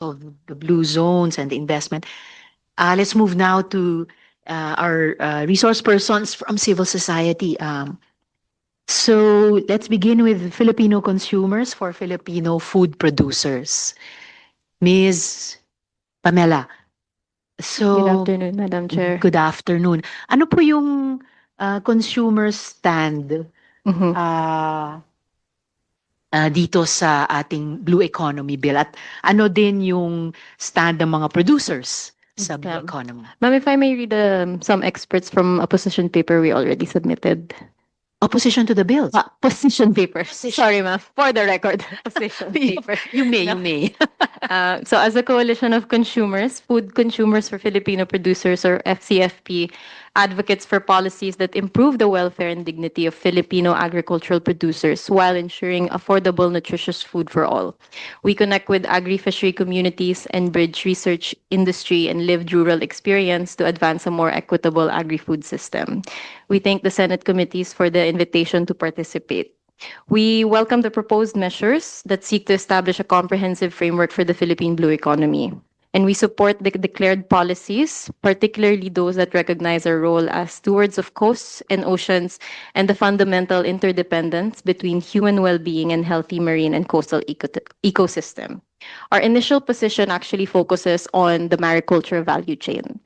of the blue zones and the investment. Let's move now to our resource persons from civil society. So let's begin with Filipino consumers for Filipino food producers. Ms. Pamela, Good so afternoon, Madam Chair. good afternoon. Ano po yung consumer stand Mhm. ah, dito sa ating Blue Economy Bill? At ano din yung stand ng mga producers sa Blue Yeah. Economy? Ma'am, if I may read some experts from a position paper we already submitted. Opposition to the bill. Position paper. Sorry, ma'am. For the record, position You, paper. you may, No. you may. So as a coalition of consumers, Food Consumers for Filipino Producers, or FCFP, advocates for policies that improve the welfare and dignity of Filipino agricultural producers while ensuring affordable, nutritious food for all. We connect with agri-fishery communities and bridge research industry and lived rural experience to advance a more equitable agri-food system. We thank the Senate committees for the invitation to participate. We welcome the proposed measures that seek to establish a comprehensive framework for the Philippine blue economy. And we support the declared policies, particularly those that recognize our role as stewards of coasts and oceans and the fundamental interdependence between human well-being and healthy marine and coastal ecosystem. Our initial position actually focuses on the mariculture value chain.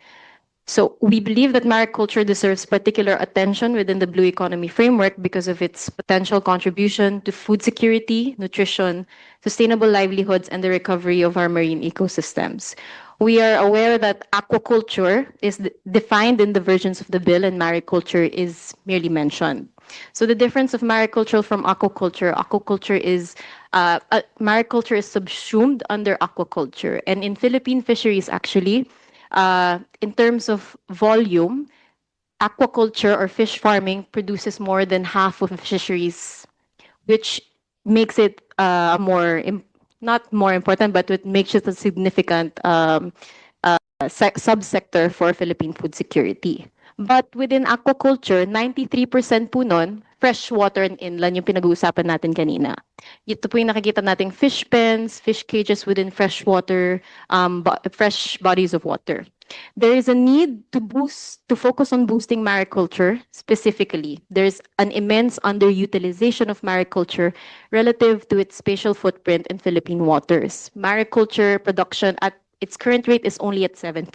So we believe that mariculture deserves particular attention within the blue economy framework because of its potential contribution to food security, nutrition, sustainable livelihoods, and the recovery of our marine ecosystems. We are aware that aquaculture is defined in the versions of the bill and mariculture is merely mentioned. So the difference of mariculture from aquaculture is mariculture is subsumed under aquaculture. And in Philippine fisheries, actually, in terms of volume, aquaculture or fish farming produces more than half of fisheries, which makes it not more important, but it makes it a significant subsector for Philippine food security. But within aquaculture, 93% po nun, freshwater and inland yung pinag-uusapan natin kanina. Ito po yung nakikita nating fish pens, fish cages within freshwater, fresh bodies of water. There is a need to focus on boosting mariculture specifically. There's an immense underutilization of mariculture relative to its spatial footprint in Philippine waters. Mariculture production at its current rate is only at 7%.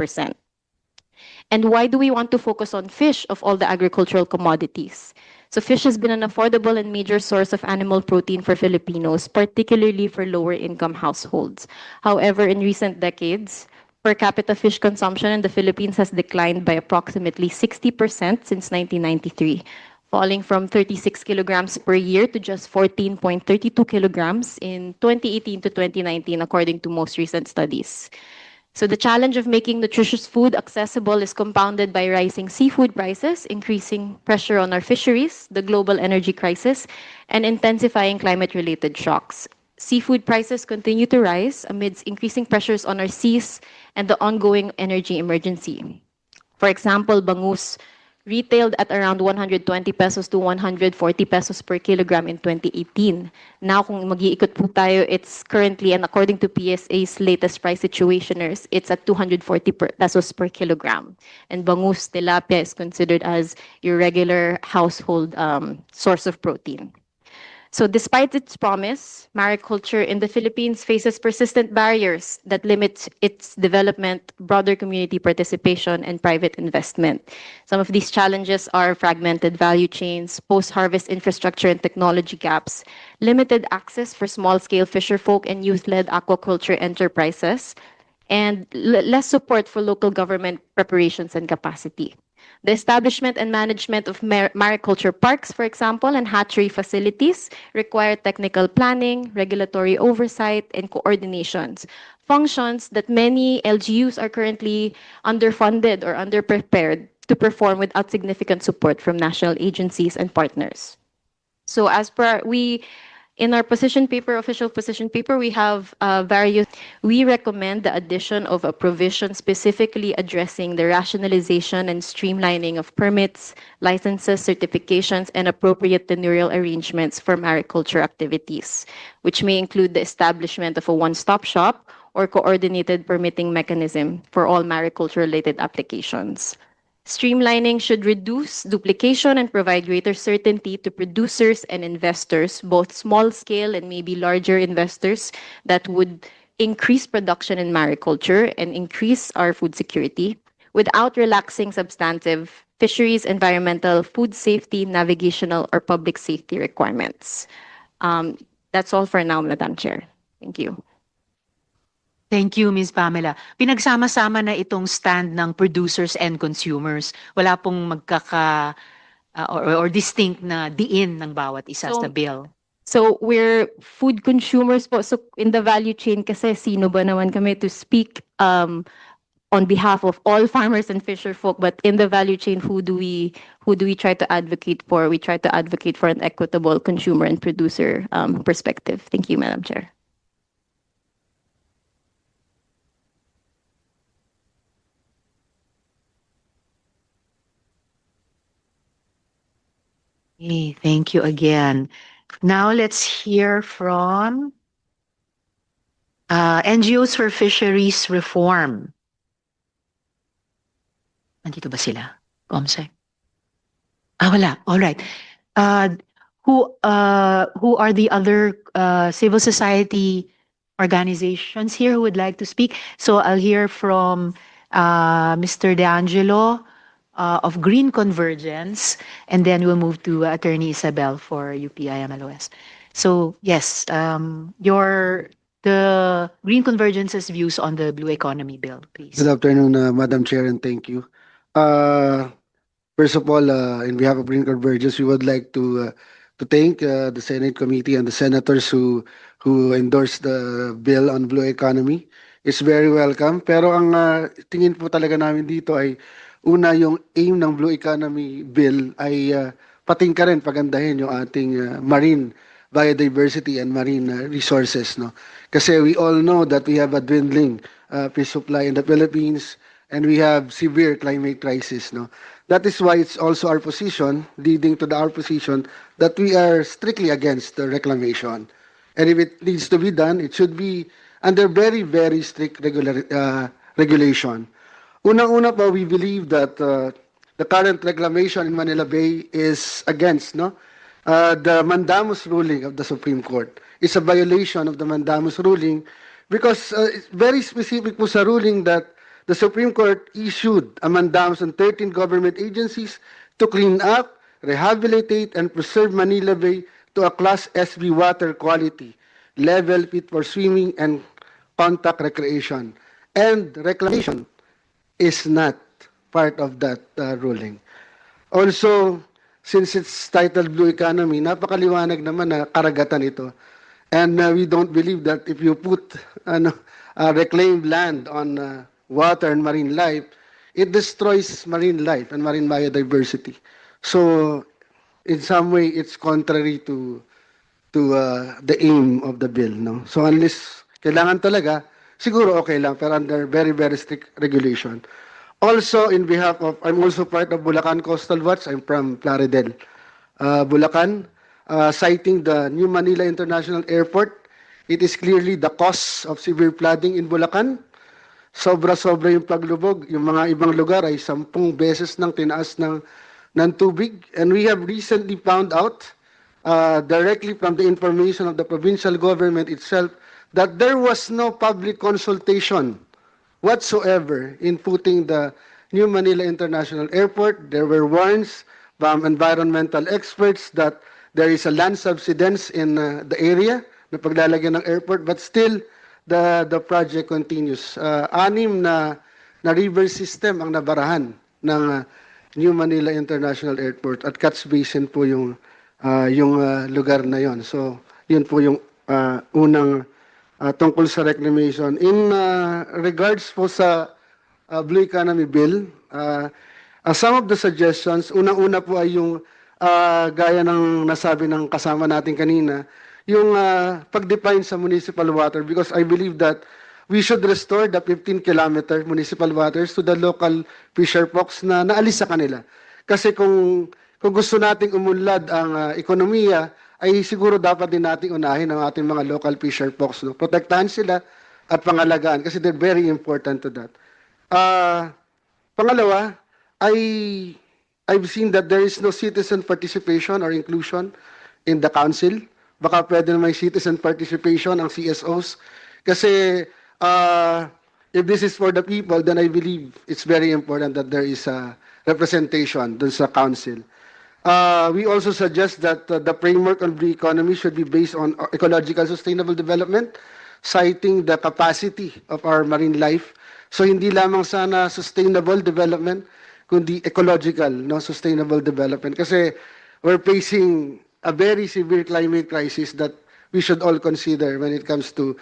And why do we want to focus on fish of all the agricultural commodities? So fish has been an affordable and major source of animal protein for Filipinos, particularly for lower income households. However, in recent decades, per capita fish consumption in the Philippines has declined by approximately 60% since 1993, falling from 36 kilograms per year to just 14.32 kilograms in 2018 to 2019, according to most recent studies. So the challenge of making nutritious food accessible is compounded by rising seafood prices, increasing pressure on our fisheries, the global energy crisis, and intensifying climate-related shocks. Seafood prices continue to rise amidst increasing pressures on our seas and the ongoing energy emergency. For example, bangus retailed at around 120 pesos to 140 pesos per kilogram in 2018. Now, kung mag-iikot po tayo, it's currently, and according to PSA's latest price situationers, it's at 240 pesos per kilogram. And bangus tilapia is considered as your regular household source of protein. So despite its promise, mariculture in the Philippines faces persistent barriers that limit its development, broader community participation, and private investment. Some of these challenges are fragmented value chains, post-harvest infrastructure and technology gaps, limited access for small-scale fisherfolk and youth-led aquaculture enterprises, and less support for local government preparations and capacity. The establishment and management of mariculture parks, for example, and hatchery facilities require technical planning, regulatory oversight, and coordinations. Functions that many LGUs are currently underfunded or underprepared to perform without significant support from national agencies and partners. So as per in our position paper, official position paper, we have various. We recommend the addition of a provision specifically addressing the rationalization and streamlining of permits, licenses, certifications, and appropriate tenurial arrangements for mariculture activities, which may include the establishment of a one-stop shop or coordinated permitting mechanism for all mariculture-related applications. Streamlining should reduce duplication and provide greater certainty to producers and investors, both small-scale and maybe larger investors, that would increase production in mariculture and increase our food security without relaxing substantive fisheries, environmental, food safety, navigational, or public safety requirements. That's all for now, Madam Chair. Thank you. Thank you, Ms. Pamela. Pinagsama-sama na itong stand ng producers and consumers. Wala pong or distinct na diin ng bawat isa So, sa bill. So we're food consumers po. So in the value chain kasi sino ba naman kami to speak on behalf of all farmers and fisher folk, but in the value chain, who do we try to advocate for? We try to advocate for an equitable consumer and producer perspective. Thank you, Madam Chair. Okay, thank you again. Now let's hear from NGOs for Fisheries Reform. Nandito ba sila? Comsec? Wala. All right. Who are the other civil society organizations here who would like to speak? So I'll hear from Mr. De Angelo of Green Convergence, and then we'll move to Attorney Isabel for UPI-MLOS. So yes, the Green Convergence's views on the Blue Economy Bill, please. Good afternoon, Madam Chair, and thank you. First of all, in behalf of Green Convergence, we would like to thank the Senate Committee and the senators who endorsed the bill on Blue Economy. It's very welcome. Pero ang tingin po talaga namin dito ay una, yung aim ng Blue Economy Bill ay patingkarin, pagandahin yung ating marine biodiversity and marine resources, no? Kasi we all know that we have a dwindling fish supply in the Philippines and we have severe climate crisis, no? That is why it's also our position, leading to our position, that we are strictly against the reclamation. And if it needs to be done, it should be under very, very strict regulation. Unang-una pa, we believe that the current reclamation in Manila Bay is against the mandamus ruling of the Supreme Court. It's a violation of the mandamus ruling because it's very specific po sa ruling that the Supreme Court issued a mandamus on 13 government agencies to clean up, rehabilitate, and preserve Manila Bay to a Class SB water quality, level fit for swimming and contact recreation. And reclamation is not part of that ruling. Also, since it's titled Blue Economy, napakaliwanag naman na karagatan ito. And we don't believe that if you put reclaimed land on water and marine life, it destroys marine life and marine biodiversity. So, in some way, it's contrary to the aim of the bill, no? So, unless kailangan talaga, siguro okay lang, pero under very, very strict regulation. Also, in behalf of, I'm also part of Bulacan Coastal Watch. I'm from Plaridel, Bulacan, citing the New Manila International Airport. It is clearly the cause of severe flooding in Bulacan. Sobra-sobra yung paglubog. Yung mga ibang lugar ay 10 beses nang tinaas ng tubig. And we have recently found out, directly from the information of the provincial government itself, that there was no public consultation whatsoever in putting the New Manila International Airport. There were warnings from environmental experts that there is a land subsidence in the area na paglalagyan ng airport, but still the project continues. 6 na river system ang nabarahan ng New Manila International Airport at Catch Basin po yung lugar na yon. So yun po yung unang tungkol sa reclamation. In regards po sa Blue Economy Bill, some of the suggestions, unang-una po ay yung gaya ng nasabi ng kasama natin kanina, yung pag-define sa municipal water, because I believe that we should restore the 15-kilometer municipal waters to the local fisher folks na naalis sa kanila. Kasi kung gusto nating umunlad ang ekonomiya, ay siguro dapat din nating unahin ang ating mga local fisher folks. No? Protektahan sila at pangalagaan kasi they're very important to that. Pangalawa, I've seen that there is no citizen participation or inclusion in the council. Baka pwede na may citizen participation ang CSOs. Kasi if this is for the people, then I believe it's very important that there is a representation dun sa council. We also suggest that the framework on blue economy should be based on ecological sustainable development, citing the capacity of our marine life. So hindi lamang sana sustainable development, kundi ecological, no, sustainable development. Kasi we're facing a very severe climate crisis that we should all consider when it comes to,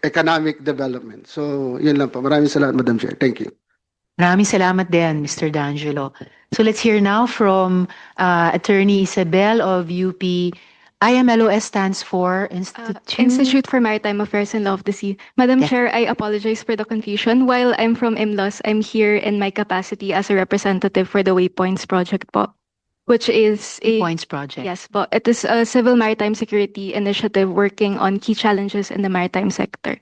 economic development. So yun lang po. Maraming salamat, Madam Chair. Thank you. Maraming salamat din, Mr. D'Angelo. So let's hear now from Attorney Isabel of UP. IMLOS stands for Institute for Maritime Affairs and Law of the Sea. Madam Yeah. Chair, I apologize for the confusion. While I'm from IMLOS, I'm here in my capacity as a representative for the Waypoints Project po, which is Points Project. yes po, it is a civil maritime security initiative working on key challenges in the maritime sector.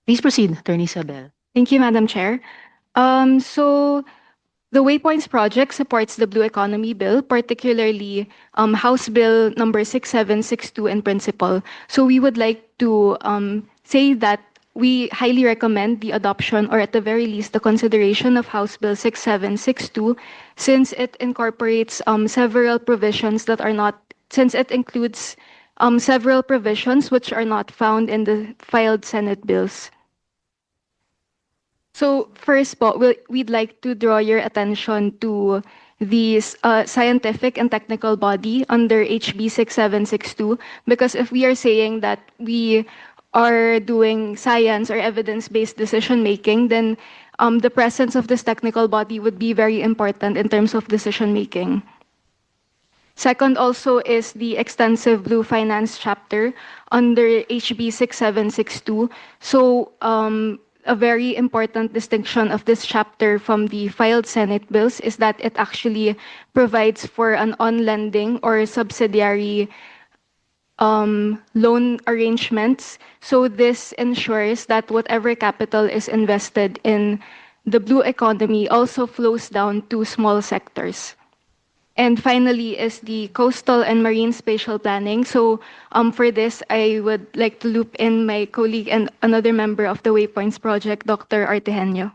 Please proceed, Attorney Isabel. Thank you, Madam Chair. So the Waypoints Project supports the Blue Economy Bill, particularly House Bill number 6762 in principle. So we would like to say that we highly recommend the adoption, or at the very least, the consideration of House Bill 6762, since it incorporates several provisions that are not, since it includes several provisions which are not found in the filed Senate bills. So first po, we'd like to draw your attention to the scientific and technical body under HB 6762, because if we are saying that we are doing science or evidence-based decision-making, then the presence of this technical body would be very important in terms of decision-making. Second also is the extensive Blue Finance chapter under HB 6762. So a very important distinction of this chapter from the filed Senate bills is that it actually provides for an on-lending or subsidiary loan arrangements. So this ensures that whatever capital is invested in the blue economy also flows down to small sectors. And finally is the coastal and marine spatial planning. So for this, I would like to loop in my colleague and another member of the Waypoints Project, Dr. Artejenio.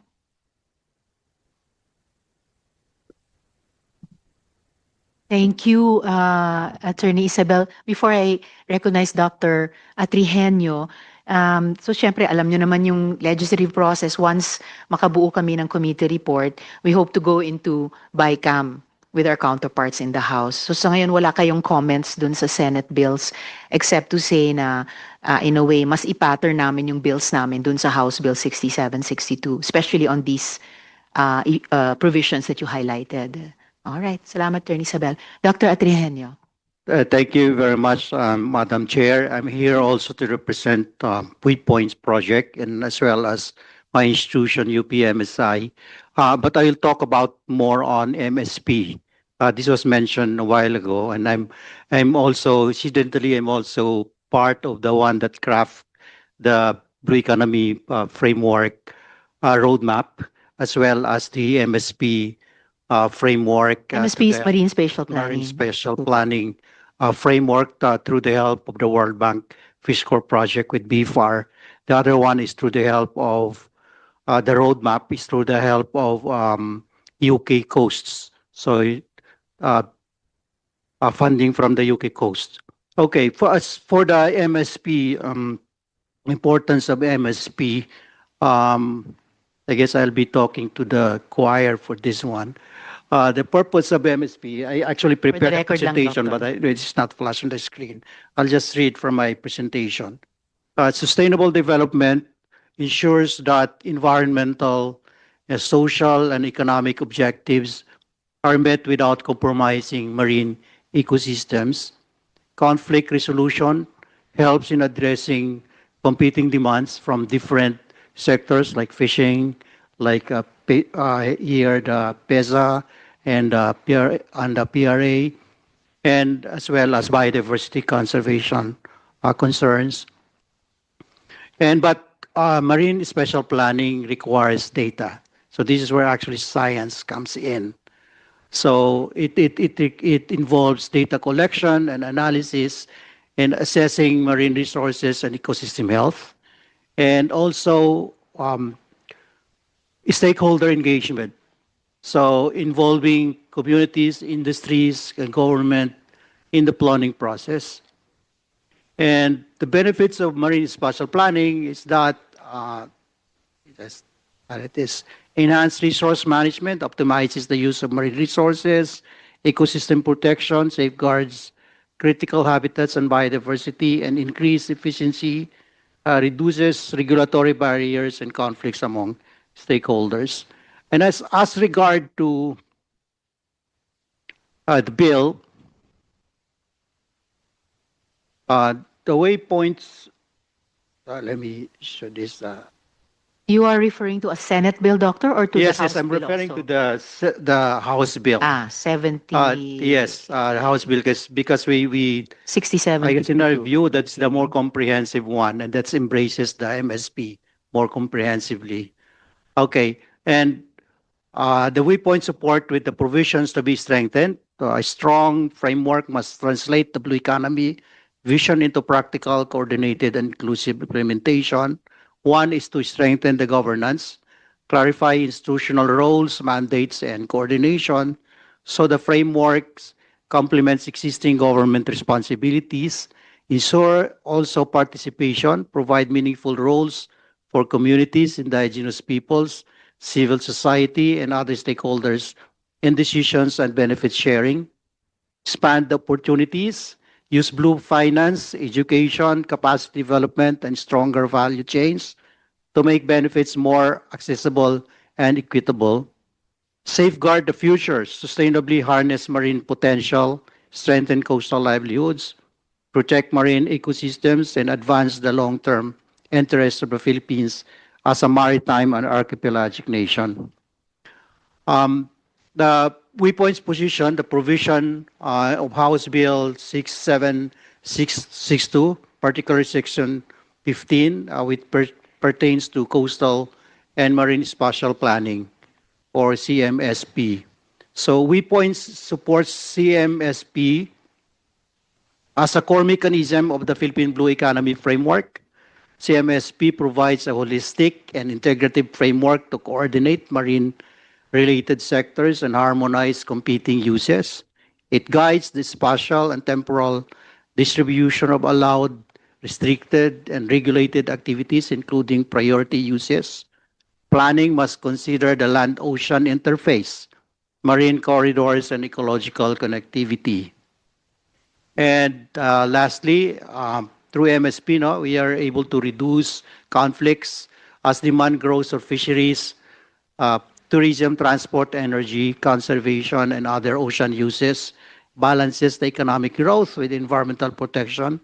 Thank you, Attorney Isabel. Before I recognize Dr. Atrihenio, so syempre alam nyo naman yung legislative process. Once makabuo kami ng committee report, we hope to go into BICAM with our counterparts in the House. So sa ngayon wala kayong comments dun sa Senate bills except to say na in a way mas ipattern namin yung bills namin dun sa House Bill 6762, especially on these provisions that you highlighted. All right. Salamat, Attorney Isabel. Dr. Atrihenio. Thank you very much, Madam Chair. I'm here also to represent Waypoints Project and as well as my institution, UPMSI. But I will talk about more on MSP. This was mentioned a while ago, and I'm also, incidentally, I'm also part of the one that craft the Blue Economy Framework roadmap, as well as the MSP framework. MSP is Marine Spatial Planning. Marine Spatial Planning framework through the help of the World Bank Fish Corps project with BFAR. The other one is through the help of the roadmap is through the help of UK coasts. So funding from the UK coast. Okay, for us for the MSP importance of MSP, I guess I'll be talking to the choir for this one. The purpose of MSP, I actually prepared a record lang, presentation, Doctor. but it's not flash on the screen. I'll just read from my presentation. Sustainable development ensures that environmental, social, and economic objectives are met without compromising marine ecosystems. Conflict resolution helps in addressing competing demands from different sectors like fishing, like here the PESA and the PRA, and as well as biodiversity conservation concerns. But marine special planning requires data. So this is where actually science comes in. So it involves data collection and analysis and assessing marine resources and ecosystem health, and also stakeholder engagement. So involving communities, industries, and government in the planning process. And the benefits of marine spatial planning is that it is enhanced resource management, optimizes the use of marine resources, ecosystem protection, safeguards critical habitats and biodiversity, and increased efficiency, reduces regulatory barriers and conflicts among stakeholders. And as regard to the bill, the waypoints, let me show this. You are referring to a Senate bill, Doctor, or to the Yes, House I'm bill referring also? to the House bill. 70. Yes, the House bill, because we 67. I guess in our 52. view, that's the more comprehensive one, and that embraces the MSP more comprehensively. Okay, and the waypoint support with the provisions to be strengthened. A strong framework must translate the blue economy vision into practical, coordinated, and inclusive implementation. One is to strengthen the governance, clarify institutional roles, mandates, and coordination, so the frameworks complements existing government responsibilities, ensure also participation, provide meaningful roles for communities, indigenous peoples, civil society, and other stakeholders in decisions and benefit sharing, expand the opportunities, use blue finance, education, capacity development, and stronger value chains to make benefits more accessible and equitable, safeguard the future, sustainably harness marine potential, strengthen coastal livelihoods, protect marine ecosystems, and advance the long-term interests of the Philippines as a maritime and archipelagic nation. The waypoints position, the provision of House Bill 67662, particularly Section 15, which pertains to coastal and marine spatial planning, or CMSP. So waypoints supports CMSP as a core mechanism of the Philippine Blue Economy Framework. CMSP provides a holistic and integrative framework to coordinate marine-related sectors and harmonize competing uses. It guides the spatial and temporal distribution of allowed, restricted, and regulated activities, including priority uses. Planning must consider the land-ocean interface, marine corridors, and ecological connectivity. And lastly, through MSP, we are able to reduce conflicts as demand grows for fisheries, tourism, transport, energy, conservation, and other ocean uses, balances the economic growth with environmental protection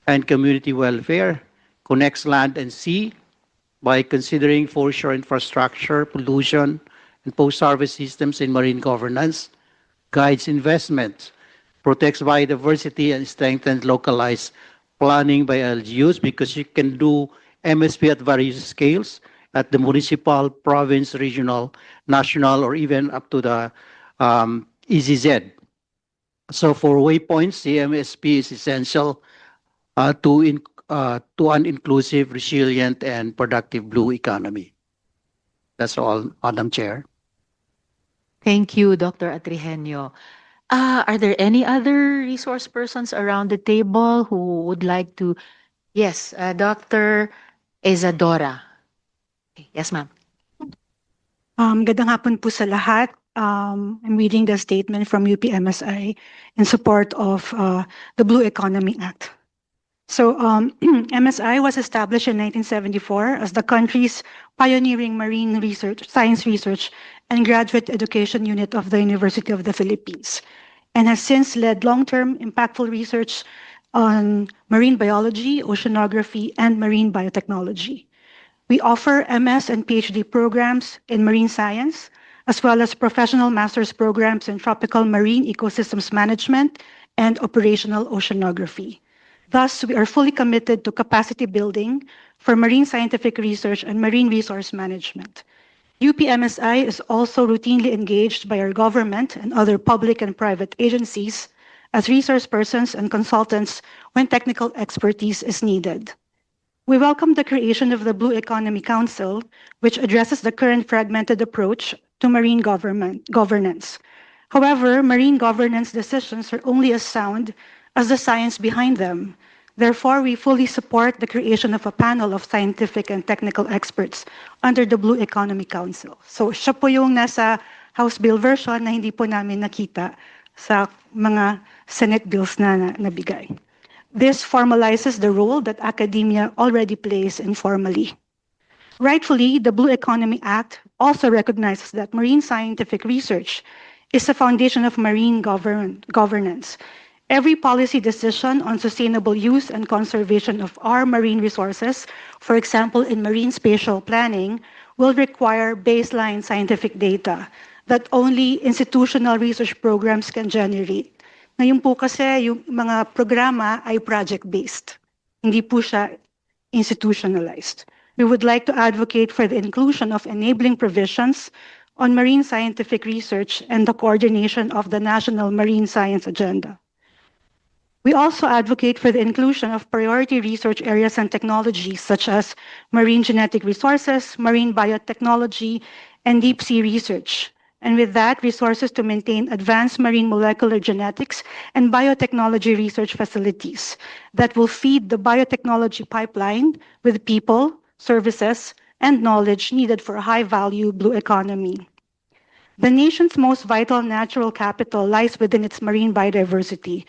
and community welfare, connects land and sea by considering foreshore infrastructure, pollution, and post-harvest systems in marine governance, guides investment, protects biodiversity, and strengthens localized planning by LGUs, because you can do MSP at various scales, at the municipal, province, regional, national, or even up to the EZZ. So for waypoints, the MSP is essential to an inclusive, resilient, and productive blue economy. That's all, Madam Chair. Thank you, Dr. Atrihenio. Are there any other resource persons around the table who would like to? Yes, Dr. Isadora. Yes, ma'am. Magandang hapon po sa lahat. I'm reading the statement from UPMSI in support of the Blue Economy Act. So MSI was established in 1974 as the country's pioneering marine research, science research, and graduate education unit of the University of the Philippines, and has since led long-term impactful research on marine biology, oceanography, and marine biotechnology. We offer MS and PhD programs in marine science, as well as professional master's programs in tropical marine ecosystems management and operational oceanography. Thus, we are fully committed to capacity building, for marine scientific research and marine resource management. UPMSI is also routinely engaged by our government and other public and private agencies as resource persons and consultants when technical expertise is needed. We welcome the creation of the Blue Economy Council, which addresses the current fragmented approach to marine governance. However, marine governance decisions are only as sound as the science behind them. Therefore, we fully support the creation of a panel of scientific and technical experts under the Blue Economy Council. So siya po yung nasa House Bill version na hindi po namin nakita sa mga Senate bills na nabigay. This formalizes the role that academia already plays informally. Rightfully, the Blue Economy Act also recognizes that marine scientific research is the foundation of marine governance. Every policy decision on sustainable use and conservation of our marine resources, for example, in marine spatial planning, will require baseline scientific data that only institutional research programs can generate. Ngayon po kasi yung mga programa ay project-based. Hindi po siya institutionalized. We would like to advocate for the inclusion of enabling provisions on marine scientific research and the coordination of the National Marine Science Agenda. We also advocate for the inclusion of priority research areas and technologies such as marine genetic resources, marine biotechnology, and deep sea research. And with that, resources to maintain advanced marine molecular genetics and biotechnology research facilities that will feed the biotechnology pipeline with people, services, and knowledge needed for a high-value blue economy. The nation's most vital natural capital lies within its marine biodiversity.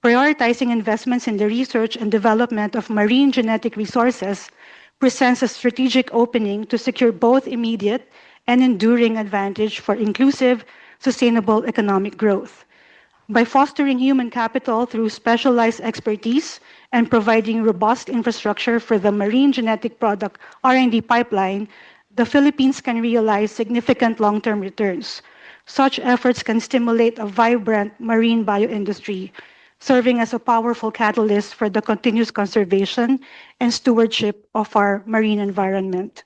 Prioritizing investments in the research and development of marine genetic resources presents a strategic opening to secure both immediate and enduring advantage for inclusive, sustainable economic growth. By fostering human capital through specialized expertise and providing robust infrastructure for the marine genetic product R&D pipeline, the Philippines can realize significant long-term returns. Such efforts can stimulate a vibrant marine bioindustry, serving as a powerful catalyst for the continuous conservation and stewardship of our marine environment.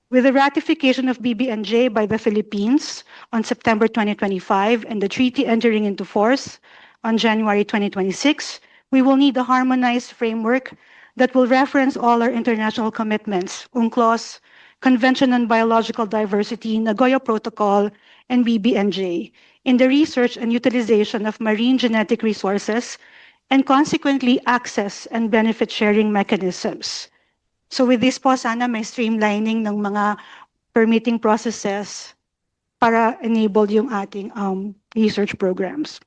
With the ratification of BBNJ by the Philippines on September 2025 and the treaty entering into force on January 2026, we will need a harmonized framework that will reference all our international commitments, UNCLOS, Convention on Biological Diversity, Nagoya Protocol, and BBNJ, in the research and utilization of marine genetic resources, and consequently access and benefit sharing mechanisms. So with this po, sana may streamlining ng mga permitting processes para enable yung ating research programs.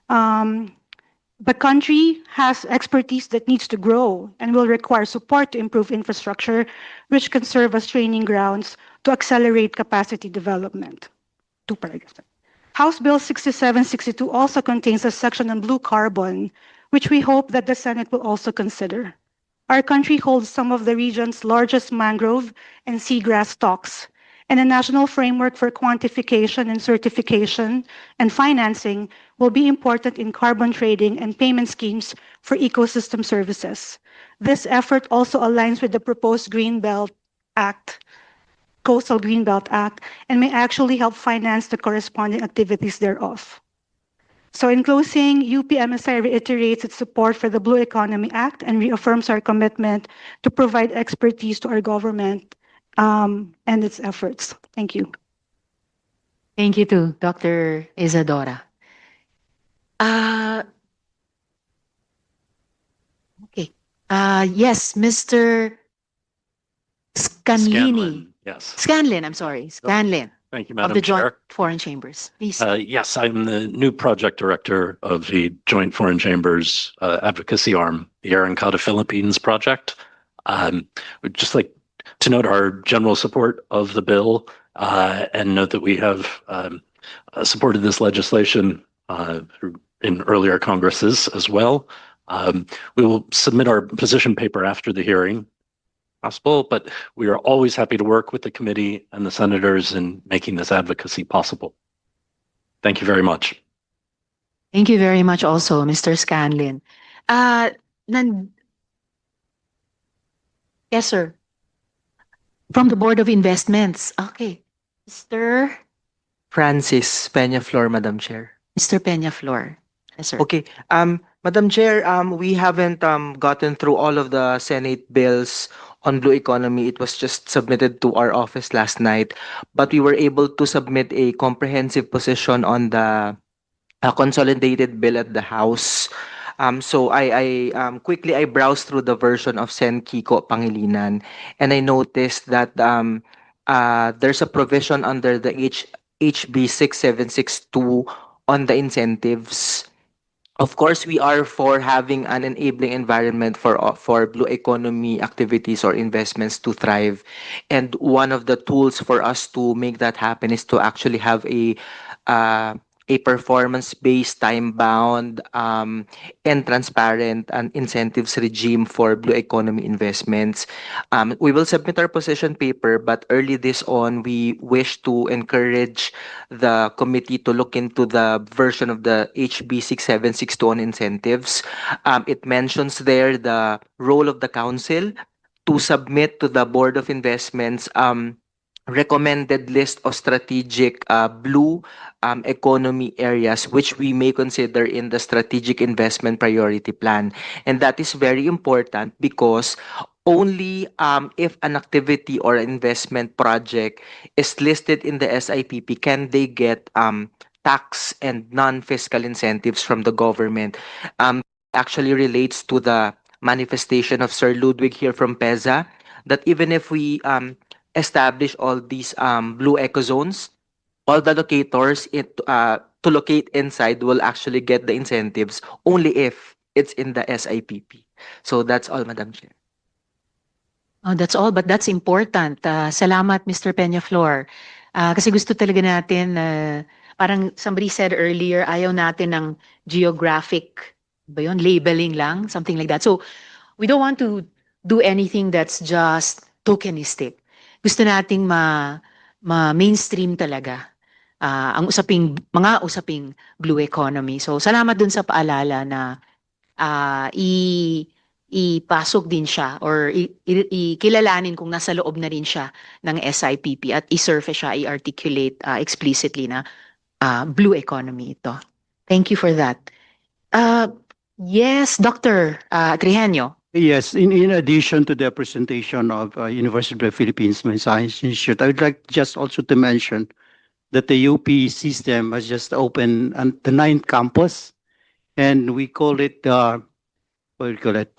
The country has expertise that needs to grow and will require support to improve infrastructure, which can serve as training grounds to accelerate capacity development. Two paragraphs. House Bill 6762 also contains a section on blue carbon, which we hope that the Senate will also consider. Our country holds some of the region's largest mangrove and seagrass stocks, and a national framework for quantification and certification and financing will be important in carbon trading and payment schemes for ecosystem services. This effort also aligns with the proposed Greenbelt Act, Coastal Greenbelt Act, and may actually help finance the corresponding activities thereof. So in closing, UPMSI reiterates its support for the Blue Economy Act and reaffirms our commitment to provide expertise to our government and its efforts. Thank you. Thank you to Dr. Isadora. Okay. Yes, Mr. Scanlini. Yes. Scanlin, I'm sorry. Scanlin Thank you, of Madam the Joint Chair. Foreign Chambers. Please. Yes, I'm the new project director of the Joint Foreign Chambers advocacy arm, the Arancata Philippines project. We'd just like to note our general support of the bill and note that we have supported this legislation in earlier Congresses as well. We will submit our position paper after the hearing, possible, but we are always happy to work with the committee and the senators in making this advocacy possible. Thank you very much. Thank you very much also, Mr. Scanlin. Yes, sir. From the Board of Investments. Okay. Mr. Francis Peñaflor, Madam Chair. Mr. Peñaflor. Yes, sir. Okay, Madam Chair, we haven't gotten through all of the Senate bills on blue economy. It was just submitted to our office last night, but we were able to submit a comprehensive position on the consolidated bill at the House. So I quickly I browsed through the version of Sen Kiko Pangilinan, and I noticed that there's a provision under the HB 6762 on the incentives. Of course, we are for having an enabling environment for blue economy activities or investments to thrive, and one of the tools for us to make that happen is to actually have a performance-based, time-bound, and transparent and incentives regime for blue economy investments. We will submit our position paper, but early this on, we wish to encourage the committee to look into the version of the HB 6762 on incentives. It mentions there the role of the council to submit to the Board of Investments recommended list of strategic blue economy areas which we may consider in the strategic investment priority plan. And that is very important because only if an activity or investment project is listed in the SIPP can they get tax and non-fiscal incentives from the government. Actually relates to the manifestation of Sir Ludwig here from PEZA that even if we establish all these blue eco zones, all the locators to locate inside will actually get the incentives only if it's in the SIPP. So that's all, Madam Chair. Oh, that's all, but that's important. Salamat, Mr. Peñaflor. Kasi gusto talaga natin, parang somebody said earlier, ayaw natin ng geographic, ba yun, labeling lang, something like that. So, we don't want to do anything that's just tokenistic. Gusto nating ma-mainstream talaga ang mga usaping blue economy. So, salamat dun sa paalala na ipasok din siya or ikilalanin kung nasa loob na rin siya ng SIPP at i-surface siya, i-articulate explicitly na blue economy ito. Thank you for that. Yes, Dr. Trihenio. Yes, in addition to the presentation of University of the Philippines Marine Science Institute, I would like just also to mention that the UP system has just opened the 9th campus, and we call it what do you call it?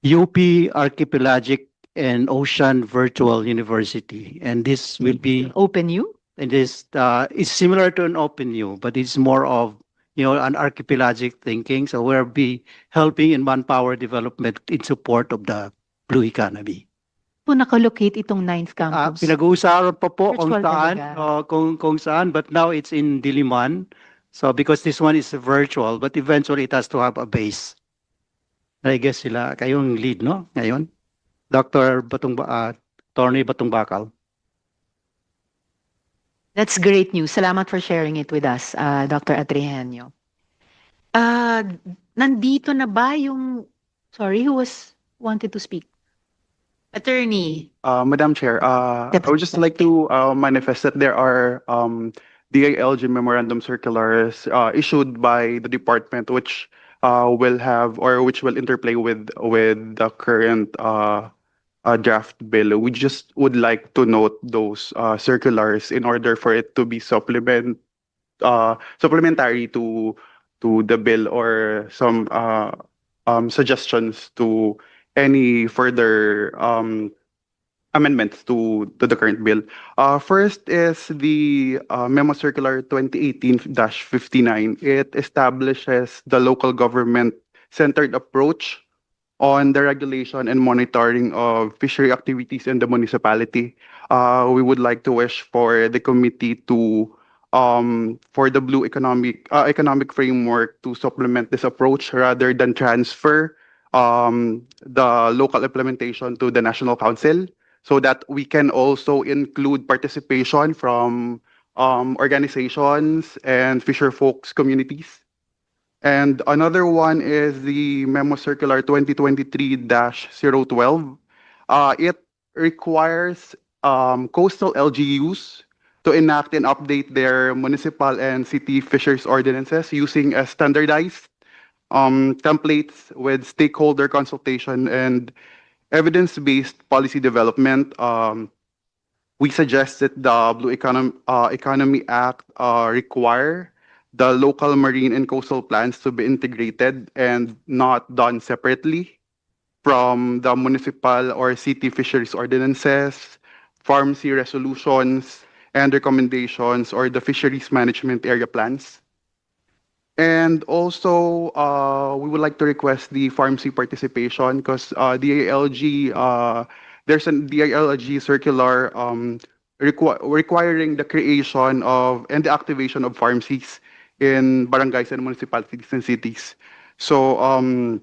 UP Archipelagic and Ocean Virtual University, and this will be OpenU? and this it's similar to an OpenU, but it's more of an archipelagic thinking. So we'll be helping in manpower development in support of the blue economy. Po nakalocate itong 9th campus? Pinag-uusapan pa po kung Virtual saan, talaga. kung saan, but now it's in Diliman. So because this one is virtual, but eventually it has to have a base. I guess sila kayong lead, no? Ngayon, Dr. Tony Batong Bakal. That's great news. Salamat for sharing it with us, Dr. Adriano. Nandito na ba yung, sorry, who wanted to speak? Attorney. Madam Chair, I would just like to manifest that there are DILG memorandum circulars issued by the department which will have or which will interplay with the current draft bill. We just would like to note those circulars in order for it to be supplementary to the bill or some suggestions to any further amendments to the current bill. First is the Memo Circular 2018-59. It establishes the local government-centered approach on the regulation and monitoring of fishery activities in the municipality. We would like to wish for the committee to for the blue economic framework to supplement this approach rather than transfer the local implementation to the National Council, so that we can also include participation from organizations and fisher folks communities. And another one is the Memo Circular 2023-012. It requires coastal LGUs to enact and update their municipal and city fisheries ordinances using a standardized templates with stakeholder consultation and evidence-based policy development. We suggest that the Economy Act require the local marine and coastal plans to be integrated and not done separately from the municipal or city fisheries ordinances, farm sea resolutions, and recommendations, or the fisheries management area plans. And also, we would like to request the Farm C participation because there's an DILG circular requiring the creation of and the activation of Farm Cs in barangays and municipalities and cities. So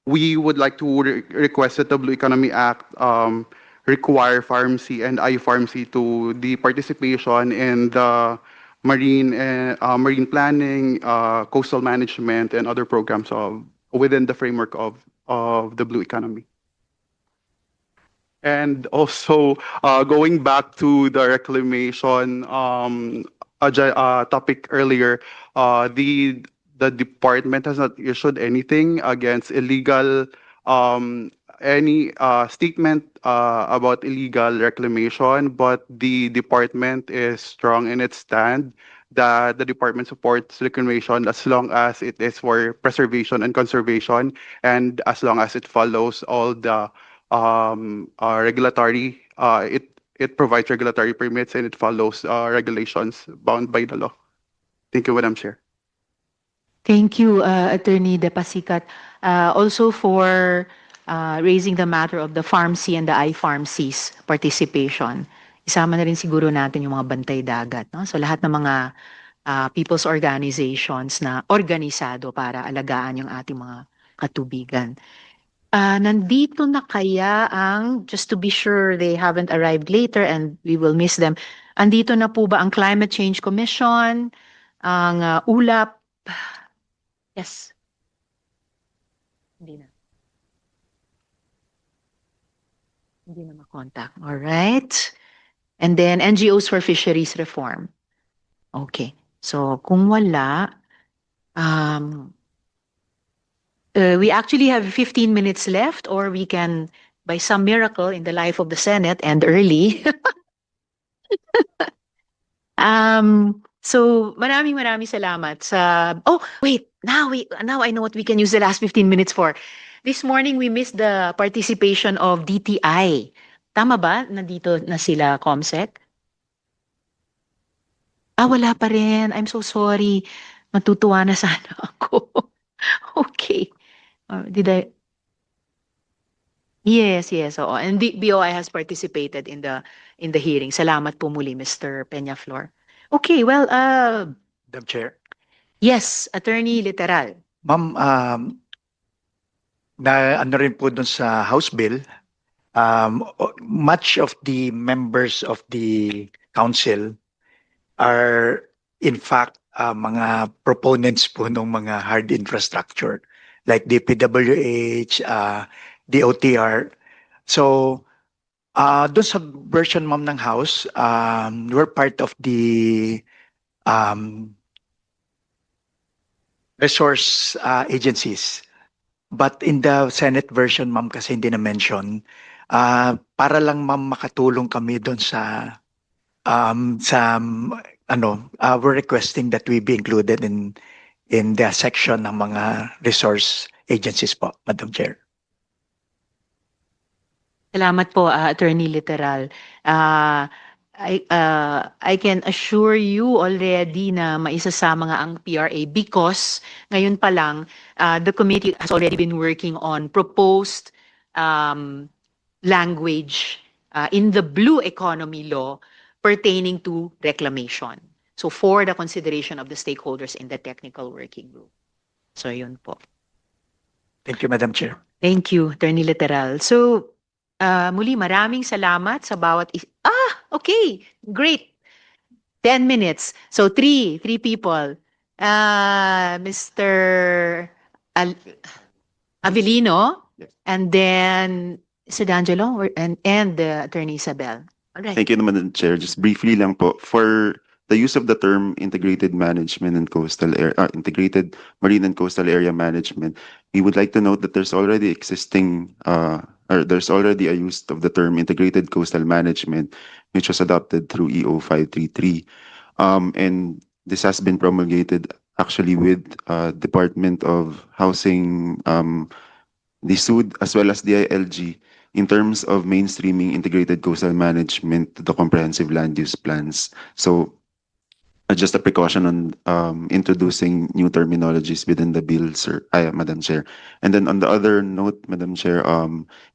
we would like to request that the Blue Economy Act require Farm C and iFarm C to the participation in the marine planning, coastal management, and other programs within the framework of the blue economy. And also, going back to the reclamation topic earlier, the department has not issued anything against illegal any statement about illegal reclamation, but the department is strong in its stand that the department supports reclamation as long as it is for preservation and conservation, and as long as it follows all the regulatory, it provides regulatory permits and it follows regulations bound by the law. Thank you, Madam Chair. Thank you, Attorney De Pasicat. Also for raising the matter of the Farm C and the iFarm C's participation. Isama na rin siguro natin yung mga bantay dagat. No? So lahat ng mga people's organizations na organisado para alagaan yung ating mga katubigan. Nandito na kaya just to be sure they haven't arrived later and we will miss them, andito na po ba ang Climate Change Commission, ang ULAP? Yes. Hindi na. Hindi na makontak. All right. And then NGOs for Fisheries Reform. Okay. So kung wala, we actually have 15 minutes left, or we can, by some miracle in the life of the Senate, end early. So maraming salamat sa. Oh wait, now I know what we can use the last 15 minutes for. This morning we missed the participation of DTI. Tama ba? Nandito na sila, Comsec? Wala pa rin. I'm so sorry. Matutuwa na sana ako. Okay. Did I? Yes. Oo. And the BOI has participated in the hearing. Salamat po muli, Mr. Peñaflor. Okay, well, Madam Chair. yes, Attorney Literal. Ma'am, na ano rin po dun sa House Bill, much of the members of the council are in fact mga proponents po ng mga hard infrastructure like DPWH, DOTR. So, doon sa version ma'am ng House, we're part of the resource agencies. But in the Senate version, ma'am, kasi hindi na-mention, para lang ma'am makatulong kami doon sa we're requesting that we be included in the section ng mga resource agencies po, Madam Chair. Salamat po, Attorney Literal. I can assure you already na maisasama nga ang PRA because ngayon pa lang, the committee has already been working on proposed language in the blue economy law pertaining to reclamation. So for the consideration of the stakeholders in the technical working group. So yun po. Thank you, Madam Chair. Thank you, Attorney Literal. So muli maraming salamat sa bawat okay, great. 10 minutes. So three people. Mr. Avelino, Yes. and then Mr. D'Angelo and Attorney Isabel. All right. Thank you, Madam Chair. Just briefly lang po, for the use of the term integrated management and integrated marine and coastal area management, we would like to note that there's already there's already a use of the term integrated coastal management, which was adopted through EO 533. And this has been promulgated actually with Department of Housing, the SUD, as well as the ILG, in terms of mainstreaming integrated coastal management to the comprehensive land use plans. So just a precaution on introducing new terminologies within the bill, sir, Madam Chair. And then on the other note, Madam Chair,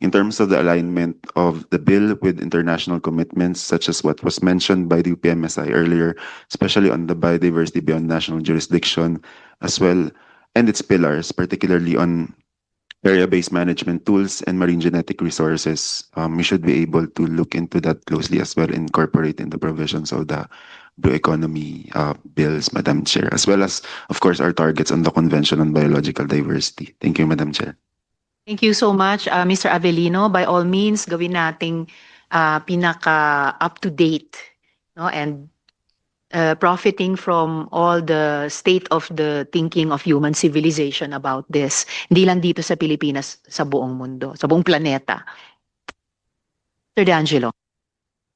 in terms of the alignment of the bill with international commitments, such as what was mentioned by the UPMSI earlier, especially on the biodiversity beyond national jurisdiction as well, and its pillars, particularly on area-based management tools and marine genetic resources, we should be able to look into that closely as well, incorporate in the provisions of the Blue Economy bills, Madam Chair, as well as, of course, our targets on the Convention on Biological Diversity. Thank you, Madam Chair. Thank you so much, Mr. Avellino. By all means, gawin nating pinaka up-to-date, no, and profiting from all the state of the thinking of human civilization about this. Hindi lang dito sa Pilipinas, sa buong mundo, sa buong planeta. Sir D'Angelo.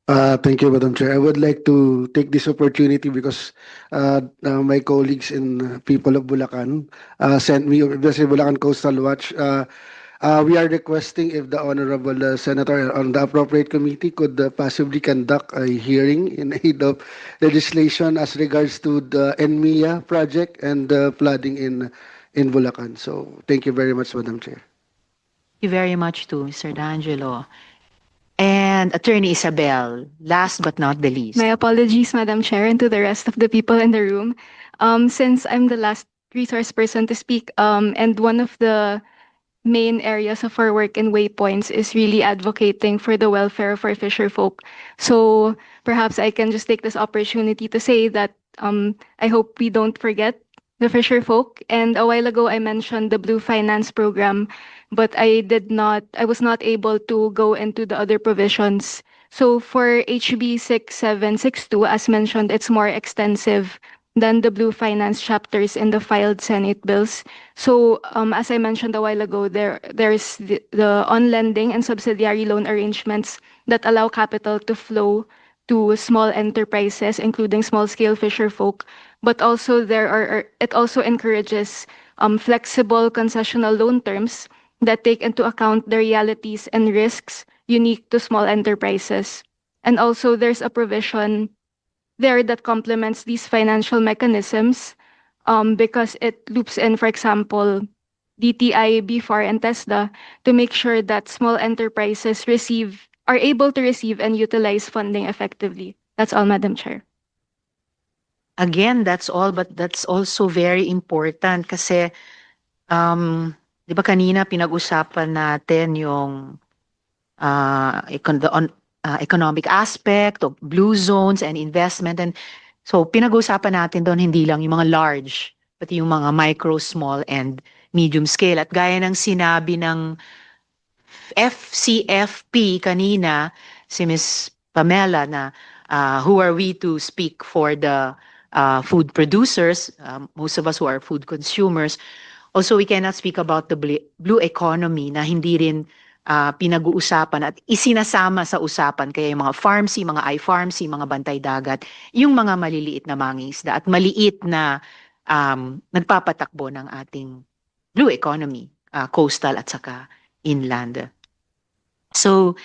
Thank you, Madam Chair. I would like to take this opportunity because my colleagues and people of Bulacan sent me, especially Bulacan Coastal Watch, we are requesting if the Honorable Senator on the appropriate committee could possibly conduct a hearing in aid of legislation as regards to the NMIA project and the flooding in Bulacan. So thank you very much, Madam Chair. Thank you very much too, Mr. D'Angelo. And Attorney Isabel, last but not the least. My apologies, Madam Chair, and to the rest of the people in the room. Since I'm the last resource person to speak, and one of the main areas of our work in Waypoints is really advocating for the welfare of our fisher folk. So perhaps I can just take this opportunity to say that I hope we don't forget the fisher folk. And a while ago, I mentioned the Blue Finance Program, but I was not able to go into the other provisions. So for HB 6762, as mentioned, it's more extensive than the Blue Finance chapters in the filed Senate bills. So as I mentioned a while ago, there's the on-lending and subsidiary loan arrangements that allow capital to flow to small enterprises, including small-scale fisher folk. But also it also encourages flexible concessional loan terms that take into account the realities and risks unique to small enterprises. And also there's a provision there that complements these financial mechanisms because it loops in, for example, DTI, BFAR, and TESDA to make sure that small enterprises are able to receive and utilize funding effectively. That's all, Madam Chair. Again, that's all, but that's also very important kasi, di ba kanina pinag-usapan natin yung economic aspect of blue zones and investment. And so pinag-usapan natin doon hindi lang yung mga large, pati yung mga micro, small, and medium scale. At gaya ng sinabi ng FCFP kanina, si Ms. Pamela, na who are we to speak for the food producers, most of us who are food consumers. Also, we cannot speak about the blue economy na hindi rin pinag-uusapan at isinasama sa usapan. Kaya yung mga farmsy, mga iFarmsy, mga bantay dagat, yung mga maliliit na mangingisda at maliit na nagpapatakbo ng ating blue economy, coastal at saka inland. So,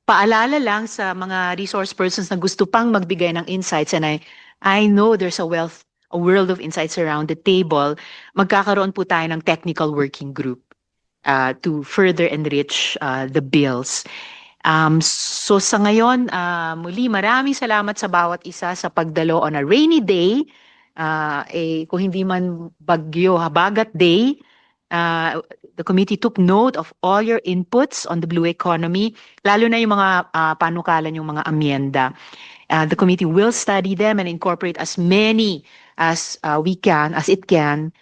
paalala lang sa mga resource persons na gusto pang magbigay ng insights, and I know there's a world of insights around the table. Magkakaroon po tayo ng technical working group to further enrich the bills. So sa ngayon, muli maraming salamat sa bawat isa sa pagdalo on a rainy day. Kung hindi man bagyo, habagat day, the committee took note of all your inputs on the blue economy, lalo na yung mga panukalan, yung mga amyenda. The committee will study them and incorporate as many as it can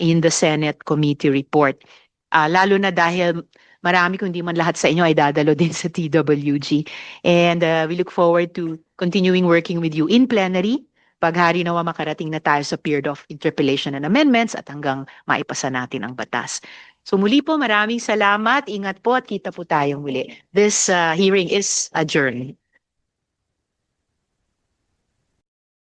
in the Senate committee report. lalo na dahil marami kung di man lahat sa inyo ay dadalo din sa TWG. And we look forward to continuing working with you in plenary. Paghari nawa makarating na tayo sa period of interpellation and amendments at hanggang maipasa natin ang batas. So muli po, maraming salamat. Ingat po at kita po tayong muli. This hearing is adjourned.